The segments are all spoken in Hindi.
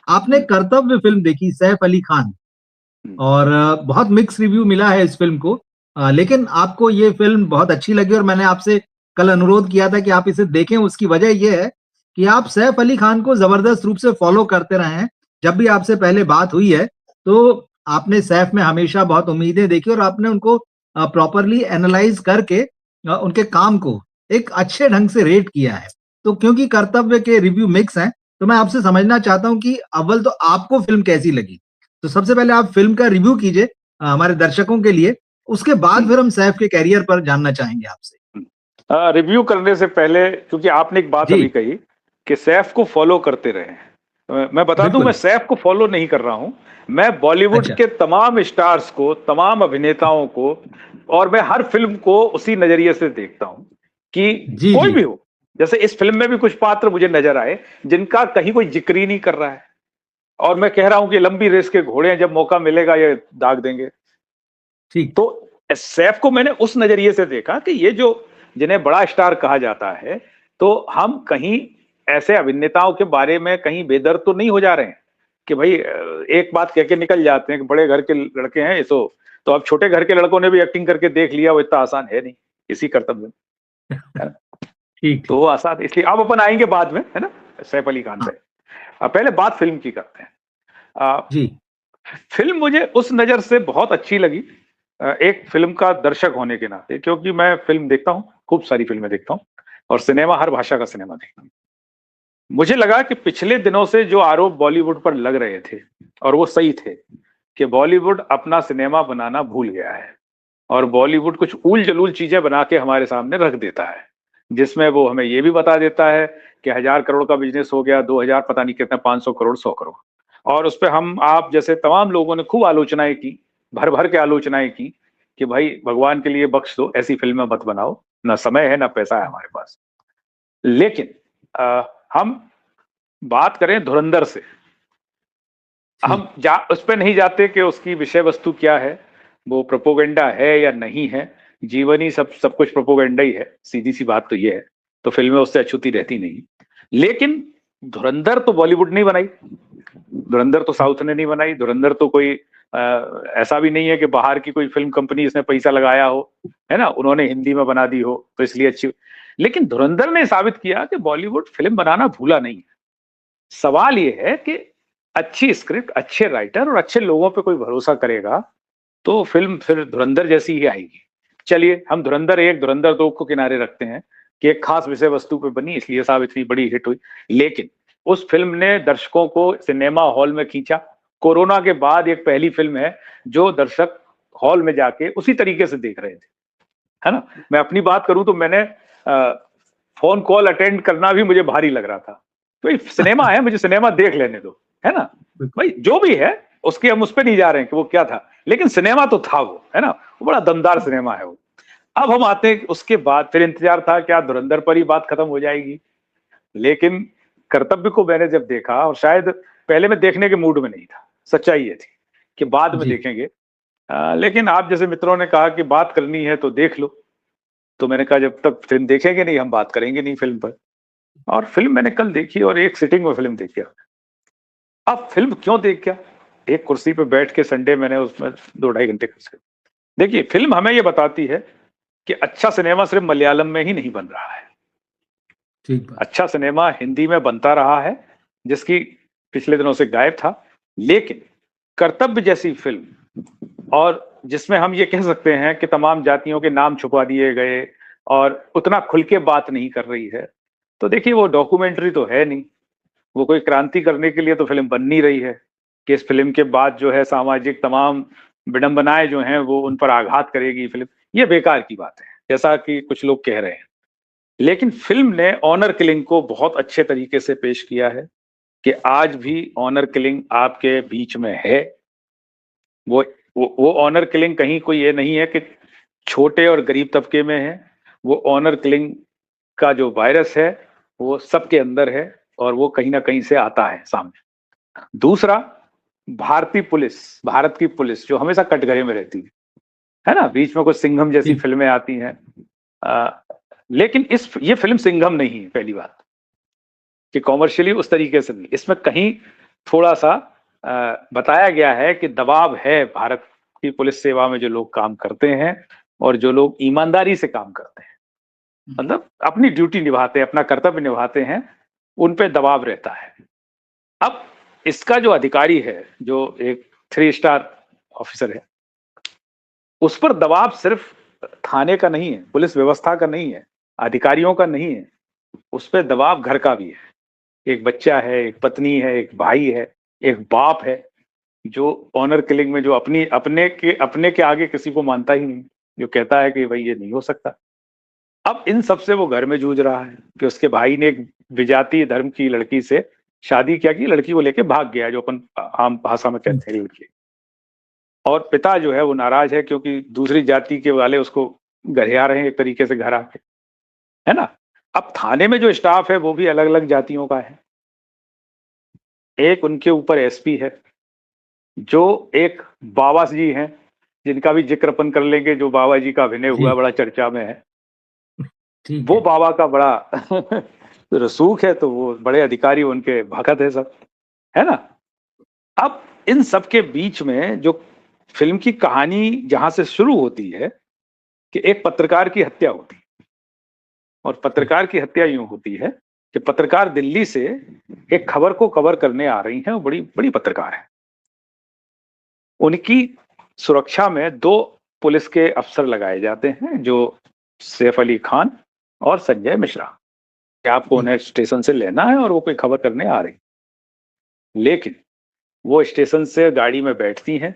आपने हम्म, कर्तव्य फिल्म देखी सैफ अली खान, हम्म, और बहुत मिक्स रिव्यू मिला है इस फिल्म को। लेकिन आपको ये फिल्म बहुत अच्छी लगी और मैंने आपसे कल अनुरोध किया था कि आप इसे देखें। उसकी वजह ये है कि आप सैफ अली खान को जबरदस्त रूप से फॉलो करते रहे हैं। जब भी आपसे पहले बात हुई है तो आपने सैफ में हमेशा बहुत उम्मीदें देखी और आपने उनको प्रॉपरली एनालाइज करके उनके काम को एक अच्छे ढंग से रेट किया है। तो क्योंकि कर्तव्य के रिव्यू मिक्स हैं, तो मैं आपसे समझना चाहता हूं कि अव्वल तो आपको फिल्म कैसी लगी। तो सबसे पहले आप फ़िल्म का रिव्यू कीजिए हमारे दर्शकों के लिए, उसके बाद हम्म, फिर हम सैफ के करियर पर जानना चाहेंगे आपसे। रिव्यू करने से पहले, क्योंकि आपने एक बात अभी जी, कही कि सैफ को फॉलो करते रहे, मैं बता दूं, मैं बिल्कुल। सैफ को फॉलो नहीं कर रहा हूं। मैं बॉलीवुड अच्छा। के तमाम स्टार्स को, तमाम अभिनेताओं को, और मैं हर फिल्म को उसी नजरिए से देखता हूं कि जी, कोई जी। भी हो। जैसे इस फिल्म में भी कुछ पात्र मुझे नजर आए जिनका कहीं कोई जिक्र ही नहीं कर रहा है, और मैं कह रहा हूं कि लंबी रेस के घोड़े हैं, जब मौका मिलेगा ये दाग देंगे। ठीक। तो सैफ को मैंने उस नजरिए से देखा कि ये जो, जिन्हें बड़ा स्टार कहा जाता है, तो हम कहीं ऐसे अभिनेताओं के बारे में कहीं बेदर्द तो नहीं हो जा रहे हैं कि भाई एक बात कह के निकल जाते हैं कि बड़े घर के लड़के हैं ये। तो अब छोटे घर के लड़कों ने भी एक्टिंग करके देख लिया, वो इतना आसान है नहीं इसी कर्तव्य में, है ना? ठीक, तो ठीक। वो आसान, इसलिए अब अपन आएंगे बाद में, है ना, सैफ अली खान पे। हाँ, पहले बात फिल्म की करते हैं। अ, जी। फिल्म मुझे उस नजर से बहुत अच्छी लगी, एक फिल्म का दर्शक होने के नाते, क्योंकि मैं फिल्म देखता हूँ, खूब सारी फिल्में देखता हूँ, और सिनेमा, हर भाषा का सिनेमा देखता हूँ। मुझे लगा कि पिछले दिनों से जो आरोप बॉलीवुड पर लग रहे थे, और वो सही थे, कि बॉलीवुड अपना सिनेमा बनाना भूल गया है, और बॉलीवुड कुछ ऊल जलूल चीजें बना के हमारे सामने रख देता है, जिसमें वो हमें ये भी बता देता है कि 1,000 करोड़ का बिजनेस हो गया, 2,000, पता नहीं कितना, 500 करोड़, 100 करोड़। और उस पर हम आप जैसे तमाम लोगों ने खूब आलोचनाएं की, भर भर के आलोचनाएं की, कि भाई भगवान के लिए बख्श दो, ऐसी फिल्में मत बनाओ, ना समय है ना पैसा है हमारे पास। लेकिन हम बात करें धुरंधर से, हम ठीक। उस पर नहीं जाते कि उसकी विषय वस्तु क्या है, वो प्रोपोगंडा है या नहीं है। जीवन ही सब सब कुछ प्रोपोगंडा ही है, सीधी सी बात तो ये है। तो फिल्में उससे अछूती रहती नहीं। लेकिन धुरंधर तो बॉलीवुड नहीं बनाई, धुरंधर तो साउथ ने नहीं बनाई, धुरंधर तो कोई ऐसा भी नहीं है कि बाहर की कोई फिल्म कंपनी इसने पैसा लगाया हो, है ना, उन्होंने हिंदी में बना दी हो तो इसलिए अच्छी। लेकिन धुरंधर ने साबित किया कि बॉलीवुड फिल्म बनाना भूला नहीं है। सवाल ये है कि अच्छी स्क्रिप्ट, अच्छे राइटर और अच्छे लोगों पे कोई भरोसा करेगा तो फिल्म फिर धुरंधर जैसी ही आएगी। चलिए हम धुरंधर एक, धुरंधर दो को किनारे रखते हैं कि एक खास विषय वस्तु पे बनी इसलिए साहब इतनी बड़ी हिट हुई। लेकिन उस फिल्म ने दर्शकों को सिनेमा हॉल में खींचा। कोरोना के बाद एक पहली फिल्म है जो दर्शक हॉल में जाके उसी तरीके से देख रहे थे, है ना। मैं अपनी बात करूं तो मैंने फोन कॉल अटेंड करना भी मुझे भारी लग रहा था। तो भाई सिनेमा है, मुझे सिनेमा देख लेने दो, है ना। बिल्कुल। भाई जो भी है, उसके हम उस पर नहीं जा रहे हैं कि वो क्या था, लेकिन सिनेमा तो था वो, है ना, वो बड़ा दमदार सिनेमा है वो। अब हम आते हैं उसके बाद, फिर इंतजार था क्या धुरंधर पर ही बात खत्म हो जाएगी। लेकिन कर्तव्य को मैंने जब देखा, और शायद पहले मैं देखने के मूड में नहीं था, सच्चाई ये थी कि बाद में जी। देखेंगे। लेकिन आप जैसे मित्रों ने कहा कि बात करनी है तो देख लो, तो मैंने कहा जब तक फिल्म देखेंगे नहीं हम बात करेंगे नहीं फिल्म पर। और फिल्म मैंने कल देखी, और एक सिटिंग में फिल्म देखी। अब फिल्म क्यों देख गया, एक कुर्सी पे बैठ के संडे मैंने उसमें 2-2.5 घंटे खर्च कर। देखिए फिल्म हमें ये बताती है कि अच्छा सिनेमा सिर्फ मलयालम में ही नहीं बन रहा है, ठीक बात। अच्छा सिनेमा हिंदी में बनता रहा है, जिसकी पिछले दिनों से गायब था। लेकिन कर्तव्य जैसी फिल्म, और जिसमें हम ये कह सकते हैं कि तमाम जातियों के नाम छुपा दिए गए और उतना खुल के बात नहीं कर रही है, तो देखिए वो डॉक्यूमेंट्री तो है नहीं, वो कोई क्रांति करने के लिए तो फिल्म बन नहीं रही है कि इस फिल्म के बाद जो है सामाजिक तमाम विडंबनाएं जो हैं वो उन पर आघात करेगी फिल्म। ये बेकार की बात है जैसा कि कुछ लोग कह रहे हैं। लेकिन फिल्म ने ऑनर किलिंग को बहुत अच्छे तरीके से पेश किया है कि आज भी ऑनर किलिंग आपके बीच में है। वो वो ऑनर किलिंग कहीं कोई ये नहीं है कि छोटे और गरीब तबके में है। वो ऑनर किलिंग का जो वायरस है वो सबके अंदर है, और वो कहीं ना कहीं से आता है सामने। दूसरा, भारतीय पुलिस, भारत की पुलिस जो हमेशा कटघरे में रहती है ना, बीच में कुछ सिंघम जैसी ठीक। फिल्में आती हैं। लेकिन ये फिल्म सिंघम नहीं है, पहली बात कि कॉमर्शियली उस तरीके से नहीं, इसमें कहीं थोड़ा सा बताया गया है कि दबाव है भारत की पुलिस सेवा में, जो लोग काम करते हैं और जो लोग ईमानदारी से काम करते हैं, मतलब अपनी ड्यूटी निभाते हैं, अपना कर्तव्य निभाते हैं, उन पे दबाव रहता है। अब इसका जो अधिकारी है, जो एक 3 स्टार ऑफिसर है, उस पर दबाव सिर्फ थाने का नहीं है, पुलिस व्यवस्था का नहीं है, अधिकारियों का नहीं है, उस पर दबाव घर का भी है। एक बच्चा है, एक पत्नी है, एक भाई है, एक बाप है, जो ऑनर किलिंग में, जो अपने के आगे किसी को मानता ही नहीं, जो कहता है कि भाई ये नहीं हो सकता। अब इन सब से वो घर में जूझ रहा है कि उसके भाई ने एक विजातीय धर्म की लड़की से शादी क्या की, लड़की को लेके भाग गया, जो अपन आम भाषा में कहते हैं लड़की। और पिता जो है वो नाराज है क्योंकि दूसरी जाति के वाले उसको गरिया रहे हैं एक तरीके से घर आके, है ना। अब थाने में जो स्टाफ है वो भी अलग अलग जातियों का है। एक उनके ऊपर एसपी है, जो एक बाबा जी हैं, जिनका भी जिक्र अपन कर लेंगे, जो बाबा जी का अभिनय हुआ बड़ा चर्चा में है। वो बाबा का बड़ा रसूख है, तो वो बड़े अधिकारी उनके भगत है सब, है ना। अब इन सब के बीच में जो फिल्म की कहानी जहां से शुरू होती है कि एक पत्रकार की हत्या होती है, और पत्रकार की हत्या यूं होती है कि पत्रकार दिल्ली से एक खबर को कवर करने आ रही हैं, वो बड़ी बड़ी पत्रकार है। उनकी सुरक्षा में 2 पुलिस के अफसर लगाए जाते हैं, जो सैफ अली खान और संजय मिश्रा, कि आपको उन्हें स्टेशन से लेना है और वो कोई खबर करने आ रही। लेकिन वो स्टेशन से गाड़ी में बैठती हैं,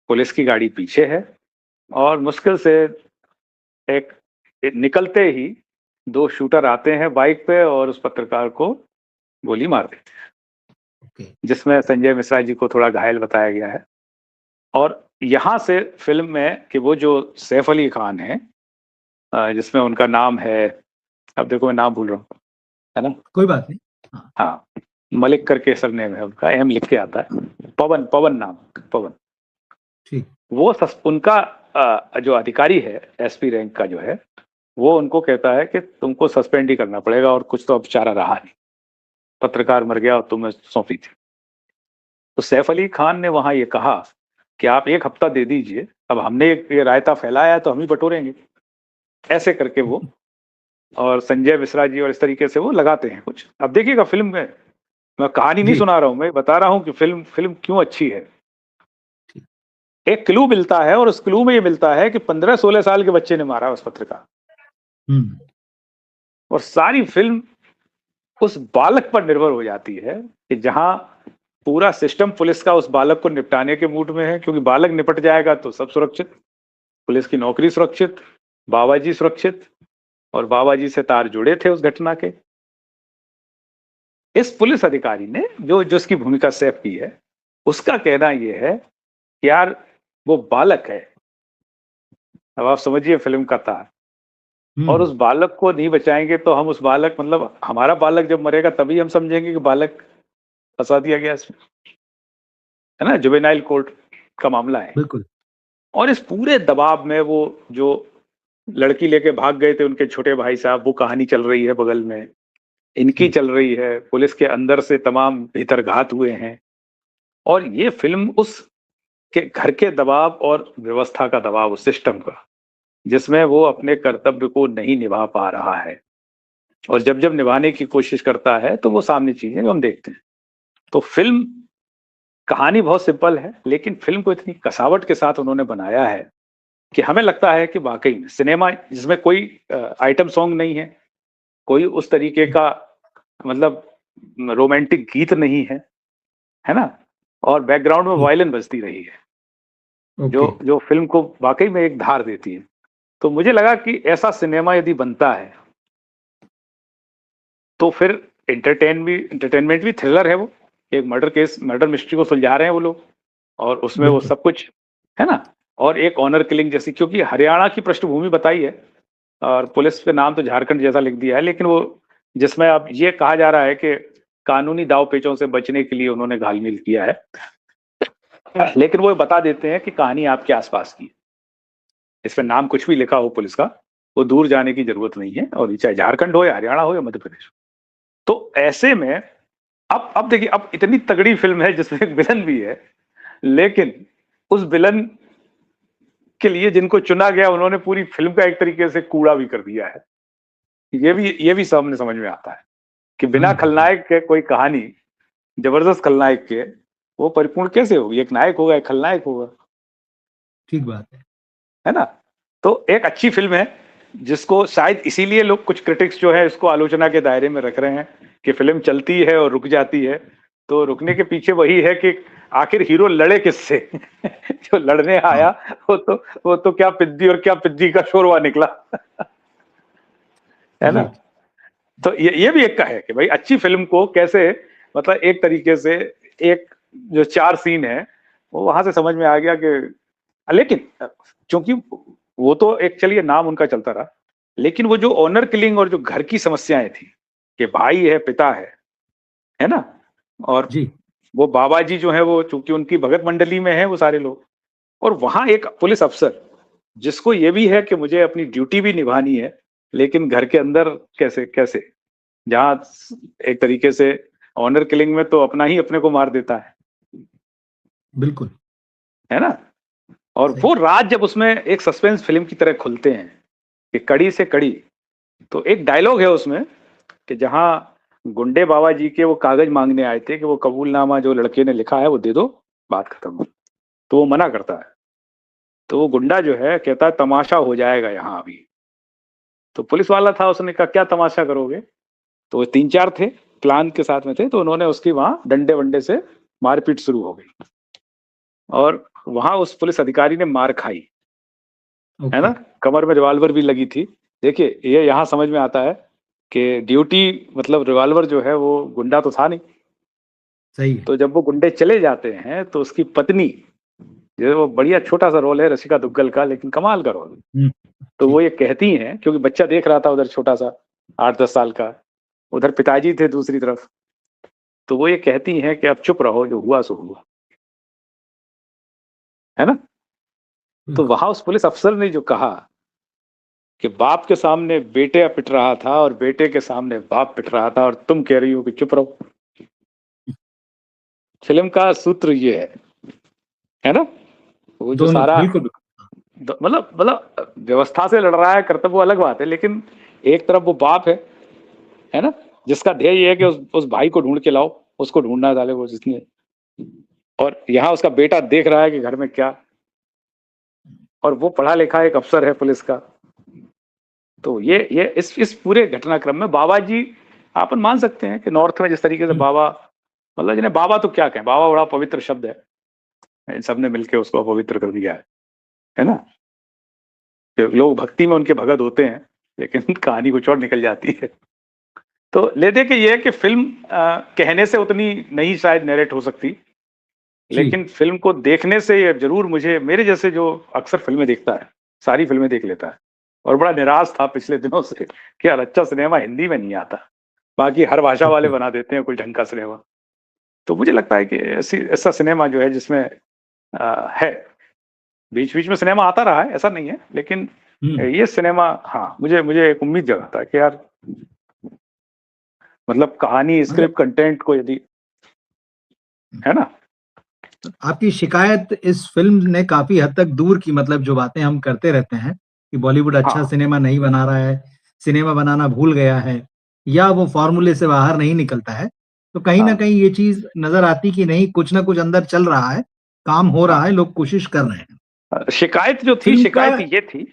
पुलिस की गाड़ी पीछे है, और मुश्किल से एक निकलते ही 2 शूटर आते हैं बाइक पे और उस पत्रकार को गोली मार देते हैं, जिसमें संजय मिश्रा जी को थोड़ा घायल बताया गया है। और यहां से फिल्म में कि वो जो सैफ अली खान है, जिसमें उनका नाम है, अब देखो मैं नाम भूल रहा हूँ, है ना, कोई बात नहीं। हाँ, मलिक करके सरनेम है उनका, एम लिख के आता है, पवन नाम, पवन। ठीक। वो उनका जो अधिकारी है, एसपी रैंक का जो है, वो उनको कहता है कि तुमको सस्पेंड ही करना पड़ेगा, और कुछ तो अब चारा रहा नहीं, पत्रकार मर गया और तुम्हें सौंपी थी। तो सैफ अली खान ने वहां ये कहा कि आप 1 हफ्ता दे दीजिए, अब हमने ये रायता फैलाया है तो हम ही बटोरेंगे, ऐसे करके वो, और संजय मिश्रा जी और इस तरीके से वो लगाते हैं कुछ। अब देखिएगा फिल्म में, मैं कहानी नहीं सुना रहा हूं, मैं बता रहा हूं कि फिल्म क्यों अच्छी है। एक क्लू मिलता है, और उस क्लू में ये मिलता है कि 15-16 साल के बच्चे ने मारा उस पत्रकार, और सारी फिल्म उस बालक पर निर्भर हो जाती है कि जहां पूरा सिस्टम पुलिस का उस बालक को निपटाने के मूड में है, क्योंकि बालक निपट जाएगा तो सब सुरक्षित, पुलिस की नौकरी सुरक्षित, बाबा जी सुरक्षित, और बाबा जी से तार जुड़े थे उस घटना के। इस पुलिस अधिकारी ने जो जिसकी भूमिका सैफ की है, उसका कहना यह है कि यार वो बालक है, अब आप समझिए फिल्म का तार, और उस बालक को नहीं बचाएंगे तो हम उस बालक, मतलब हमारा बालक जब मरेगा तभी हम समझेंगे कि बालक फंसा दिया गया इसमें, है ना, जुवेनाइल कोर्ट का मामला है। बिल्कुल। और इस पूरे दबाव में वो जो लड़की लेके भाग गए थे उनके छोटे भाई साहब, वो कहानी चल रही है बगल में, इनकी चल रही है, पुलिस के अंदर से तमाम भीतरघात हुए हैं, और ये फिल्म उस के घर के दबाव और व्यवस्था का दबाव, उस सिस्टम का, जिसमें वो अपने कर्तव्य को नहीं निभा पा रहा है, और जब जब निभाने की कोशिश करता है तो वो सामने चीजें हम देखते हैं। तो फिल्म कहानी बहुत सिंपल है, लेकिन फिल्म को इतनी कसावट के साथ उन्होंने बनाया है कि हमें लगता है कि वाकई में सिनेमा, जिसमें कोई आइटम सॉन्ग नहीं है, कोई उस तरीके का मतलब रोमांटिक गीत नहीं है, है ना, और बैकग्राउंड में वायलिन बजती रही है, जो फिल्म को वाकई में एक धार देती है। तो मुझे लगा कि ऐसा सिनेमा यदि बनता है तो फिर एंटरटेनमेंट भी, थ्रिलर है वो, एक मर्डर मिस्ट्री को सुलझा रहे हैं वो लोग, और उसमें वो सब कुछ है ना, और एक ऑनर किलिंग जैसी, क्योंकि हरियाणा की पृष्ठभूमि बताई है, और पुलिस पे नाम तो झारखंड जैसा लिख दिया है, लेकिन वो जिसमें अब ये कहा जा रहा है कि कानूनी दाव पेचों से बचने के लिए उन्होंने घालमेल किया है, लेकिन वो बता देते हैं कि कहानी आपके आसपास की है, इसमें नाम कुछ भी लिखा हो पुलिस का, वो दूर जाने की जरूरत नहीं है, और चाहे झारखंड हो या हरियाणा हो या मध्य प्रदेश हो। तो ऐसे में अब देखिए, अब इतनी तगड़ी फिल्म है जिसमें एक विलन भी है, लेकिन उस विलन के लिए जिनको चुना गया उन्होंने पूरी फिल्म का एक तरीके से कूड़ा भी कर दिया है। ये भी सामने समझ में आता है कि बिना बिल्कुल, खलनायक के कोई कहानी, जबरदस्त खलनायक के, वो परिपूर्ण कैसे होगी? एक नायक होगा, एक खलनायक होगा, ठीक बात है। है ना? तो एक अच्छी फिल्म है, जिसको शायद इसीलिए लोग, कुछ क्रिटिक्स जो है इसको आलोचना के दायरे में रख रहे हैं कि फिल्म चलती है और रुक जाती है। तो रुकने के पीछे वही है कि आखिर हीरो लड़े किससे? जो लड़ने आया, हाँ, वो तो क्या पिद्दी और क्या पिद्दी का शोरवा निकला। है ना? राइट, तो ये भी एक का है कि भाई अच्छी फिल्म को कैसे, मतलब एक तरीके से, एक जो 4 सीन है वो वहां से समझ में आ गया कि, लेकिन चूंकि वो तो एक, चलिए नाम उनका चलता रहा, लेकिन वो जो ऑनर किलिंग और जो घर की समस्याएं थी कि भाई है, पिता है ना, और जी, वो बाबा जी जो है, वो चूंकि उनकी भगत मंडली में है वो सारे लोग, और वहां एक पुलिस अफसर जिसको ये भी है कि मुझे अपनी ड्यूटी भी निभानी है, लेकिन घर के अंदर कैसे कैसे, जहां एक तरीके से ऑनर किलिंग में तो अपना ही अपने को मार देता बिल्कुल, है ना? और सही, वो राज जब उसमें एक सस्पेंस फिल्म की तरह खुलते हैं कि कड़ी से कड़ी, तो एक डायलॉग है उसमें कि जहां गुंडे बाबा जी के वो कागज मांगने आए थे कि वो कबूलनामा जो लड़के ने लिखा है वो दे दो, बात खत्म। तो वो मना करता है, तो वो गुंडा जो है कहता है तमाशा हो जाएगा यहाँ अभी। तो पुलिस वाला था, उसने कहा क्या तमाशा करोगे? तो वो 3-4 थे, प्लान के साथ में थे, तो उन्होंने उसकी वहां डंडे वंडे से मारपीट शुरू हो गई, और वहां उस पुलिस अधिकारी ने मार खाई, है ओके, ना? कमर में रिवाल्वर भी लगी थी। देखिए, ये यहाँ समझ में आता है कि ड्यूटी, मतलब रिवाल्वर जो है वो गुंडा तो था नहीं। सही है। तो जब वो गुंडे चले जाते हैं तो उसकी पत्नी, जो वो बढ़िया छोटा सा रोल है रसिका दुग्गल का, लेकिन कमाल का रोल। हुँ, तो जी, वो ये कहती हैं, क्योंकि बच्चा देख रहा था उधर छोटा सा, 8-10 साल का, उधर पिताजी थे दूसरी तरफ, तो वो ये कहती हैं कि अब चुप रहो, जो हुआ सो हुआ, है ना? तो बिल्कुल, वहां उस पुलिस अफसर ने जो कहा कि बाप के सामने बेटे पिट रहा था और बेटे के सामने बाप पिट रहा था, और तुम कह रही हो कि चुप रहो। फिल्म का सूत्र ये है ना? वो जो दोनों सारा, बिल्कुल, बिल्कुल, मतलब व्यवस्था से लड़ रहा है, कर्तव्य वो अलग बात है, लेकिन एक तरफ वो बाप है ना, जिसका ध्येय ये है कि उस भाई को ढूंढ के लाओ, उसको ढूंढना डाले वो जिसने, और यहाँ उसका बेटा देख रहा है कि घर में क्या, और वो पढ़ा लिखा एक अफसर है पुलिस का। तो ये इस पूरे घटनाक्रम में बाबा जी, आप मान सकते हैं कि नॉर्थ में जिस तरीके से हुँ, बाबा, मतलब जिन्हें बाबा तो क्या कहें, बाबा बड़ा पवित्र शब्द है, इन सबने मिलकर उसको अपवित्र कर दिया है ना? कि लोग भक्ति में उनके भगत होते हैं, लेकिन कहानी कुछ और निकल जाती है। तो ले दे के ये है कि फिल्म कहने से उतनी नहीं शायद नरेट हो सकती, जी, लेकिन फिल्म को देखने से ये जरूर, मुझे, मेरे जैसे जो अक्सर फिल्में देखता है, सारी फिल्में देख लेता है, और बड़ा निराश था पिछले दिनों से कि यार अच्छा सिनेमा हिंदी में नहीं आता, बाकी हर भाषा वाले ओके, बना देते हैं कोई ढंग का सिनेमा। तो मुझे लगता है कि ऐसा सिनेमा जो है जिसमें है, बीच बीच में सिनेमा आता रहा है, ऐसा नहीं है, लेकिन हुँ, ये सिनेमा, हाँ, मुझे मुझे एक उम्मीद जगाता है कि यार, मतलब कहानी, मतलब स्क्रिप्ट, कंटेंट को यदि, है ना? आपकी शिकायत इस फ़िल्म ने काफ़ी हद तक दूर की मतलब जो बातें हम करते रहते हैं, कि बॉलीवुड अच्छा हाँ, सिनेमा नहीं बना रहा है, सिनेमा बनाना भूल गया है, या वो फ़ॉर्मूले से बाहर नहीं निकलता है। तो कहीं न हाँ, कहीं ये चीज़ नज़र आती कि नहीं कुछ न कुछ अंदर चल रहा है, काम हो रहा है, हाँ। लोग कोशिश कर रहे हैं। शिकायत जो थी, फ़िल्म का शिकायत ये थी,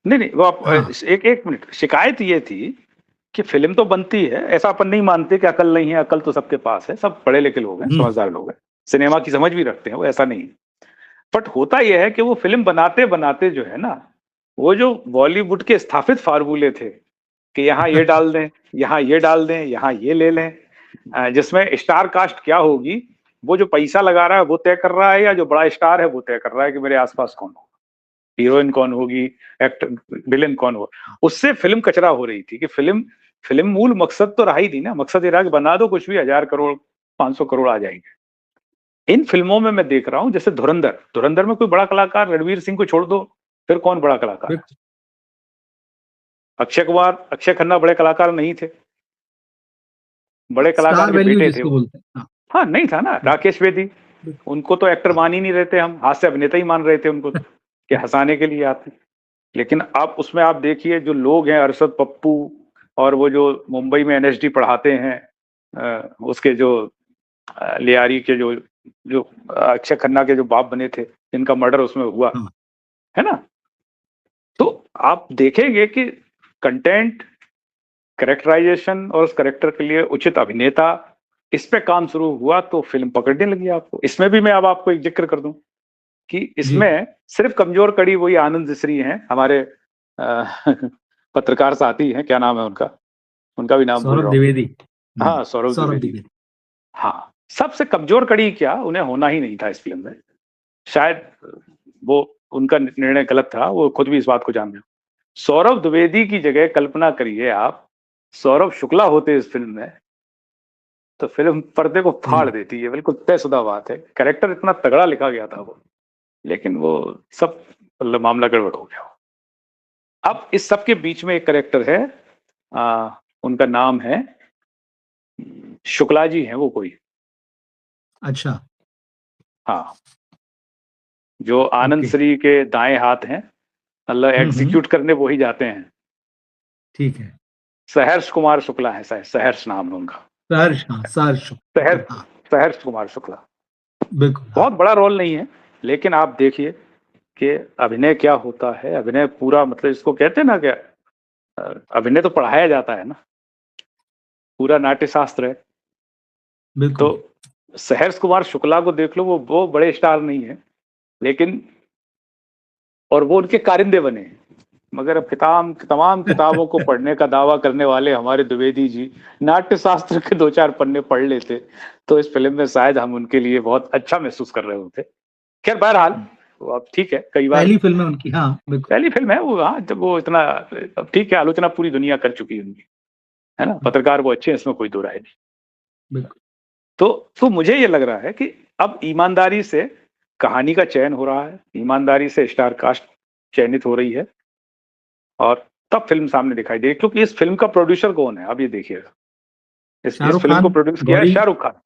नहीं नहीं, वो आप हाँ, एक एक मिनट, शिकायत ये थी कि फिल्म तो बनती है, ऐसा अपन नहीं मानते कि अकल नहीं है, अकल तो सबके पास है, सब पढ़े लिखे लोग हैं, हुँ, समझदार लोग हैं, सिनेमा की समझ भी रखते हैं, वो ऐसा नहीं। बट होता यह है कि वो फिल्म बनाते बनाते जो है ना, वो जो बॉलीवुड के स्थापित फार्मूले थे कि यहाँ ये डाल दें, यहाँ ये डाल दें, यहाँ ये ले लें, जिसमें स्टार कास्ट क्या होगी, वो जो पैसा लगा रहा है वो तय कर रहा है, या जो बड़ा स्टार है वो तय कर रहा है कि मेरे आसपास कौन होगा, हीरोइन कौन होगी, एक्टर, विलेन कौन होगा। उससे फिल्म कचरा हो रही थी कि फिल्म फिल्म मूल मकसद तो रहा ही नहीं ना, मकसद ये रहा कि बना दो कुछ भी, 1000 करोड़, 500 करोड़ आ जाएंगे। इन फिल्मों में मैं देख रहा हूं, जैसे धुरंधर, धुरंधर में कोई बड़ा कलाकार, रणवीर सिंह को छोड़ दो, फिर कौन बड़ा कलाकार है? बिल्कुल, अक्षय कुमार, अक्षय खन्ना बड़े कलाकार नहीं थे, बड़े कलाकार स्टार के वैल्यू बेटे थे जिसको वो। बोलते हैं। हाँ, हाँ, नहीं था ना राकेश बेदी, उनको तो एक्टर मान ही नहीं रहे थे, हम हास्य अभिनेता ही मान रहे थे उनको, कि हंसाने के लिए आते। लेकिन अब उसमें आप देखिए जो लोग हैं, अरशद पप्पू, और वो जो मुंबई में एनएसडी पढ़ाते हैं, उसके जो लियारी के जो जो अक्षय खन्ना के जो बाप बने थे, जिनका मर्डर उसमें हुआ, हाँ, है ना। तो आप देखेंगे कि कंटेंट, कैरेक्टराइजेशन और उस कैरेक्टर के लिए उचित अभिनेता, इस पे काम शुरू हुआ तो फिल्म पकड़ने लगी आपको। इसमें भी मैं अब आपको एक जिक्र कर दूं कि जी, इसमें सिर्फ कमजोर कड़ी वही आनंद जिसरी हैं, हमारे अ, पत्रकार साथी हैं, क्या नाम है उनका, उनका भी नाम भूल सौरभ रहा हूँ। द्विवेदी। हाँ, सौरभ सौरभ द्विवेदी। द्विवेदी। हाँ, सबसे कमजोर कड़ी क्या, उन्हें होना ही नहीं था इस फिल्म में। शायद वो, उनका निर्णय गलत था, वो खुद भी इस बात को जानते हैं। सौरभ द्विवेदी की जगह कल्पना करिए आप, सौरभ शुक्ला होते इस फिल्म में, तो फिल्म पर्दे को फाड़ जी, देती है, बिल्कुल तयशुदा बात है। कैरेक्टर इतना तगड़ा लिखा गया था वो, लेकिन वो सब मतलब मामला गड़बड़ हो गया। अब इस सब के बीच में एक कैरेक्टर है, उनका नाम है शुक्ला जी हैं वो कोई, अच्छा, हाँ, जो आनंद ओके। श्री के दाएं हाथ हैं, मतलब एग्जीक्यूट करने वो ही जाते हैं। ठीक है। सहर्ष कुमार शुक्ला है, शायद सहर्ष नाम है उनका। सहर्ष, हाँ, सहर्ष। ओके, सहर्ष, हाँ, सहर्ष कुमार शुक्ला। बिल्कुल, हाँ, बहुत बड़ा रोल नहीं है, लेकिन आप देखिए कि अभिनय क्या होता है। अभिनय पूरा, मतलब इसको कहते हैं ना क्या, अभिनय तो पढ़ाया जाता है ना, पूरा नाट्य शास्त्र है। तो बिल्कुल, सहर्ष कुमार शुक्ला को देख लो, वो बड़े स्टार नहीं है, लेकिन और वो उनके कारिंदे बने हैं। मगर अब तमाम किताबों को पढ़ने का दावा करने वाले हमारे द्विवेदी जी नाट्य शास्त्र के 2-4 पन्ने पढ़ लेते, तो इस फिल्म में शायद हम उनके लिए बहुत अच्छा महसूस कर रहे होते। खैर, बहरहाल वो अब ठीक है, कई बार पहली फिल्म है उनकी, हाँ, बिल्कुल, पहली फिल्म है वो, हाँ, जब वो इतना, अब ठीक है, आलोचना पूरी दुनिया कर चुकी है उनकी, है ना, पत्रकार वो अच्छे हैं, इसमें कोई दो राय नहीं। बिल्कुल, तो मुझे ये लग रहा है कि अब ईमानदारी से कहानी का चयन हो रहा है, ईमानदारी से स्टार कास्ट चयनित हो रही है, और तब फिल्म सामने दिखाई दे। क्योंकि इस फिल्म का प्रोड्यूसर कौन है, अब ये देखिएगा, इस शाहरुख फिल्म को खान, प्रोड्यूस किया है गौरी, शाहरुख खान।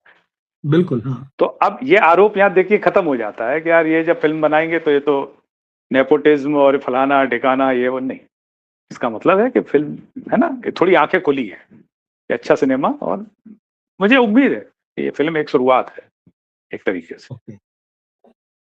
बिल्कुल, हाँ, तो अब ये आरोप यहाँ देखिए खत्म हो जाता है कि यार ये जब फिल्म बनाएंगे तो ये तो नेपोटिज्म और फलाना ढिकाना ये वो नहीं। इसका मतलब है कि फिल्म, है ना, ये थोड़ी आंखें खुली है, ये अच्छा सिनेमा, और मुझे उम्मीद है कि ये फिल्म एक शुरुआत है एक तरीके से। ओके।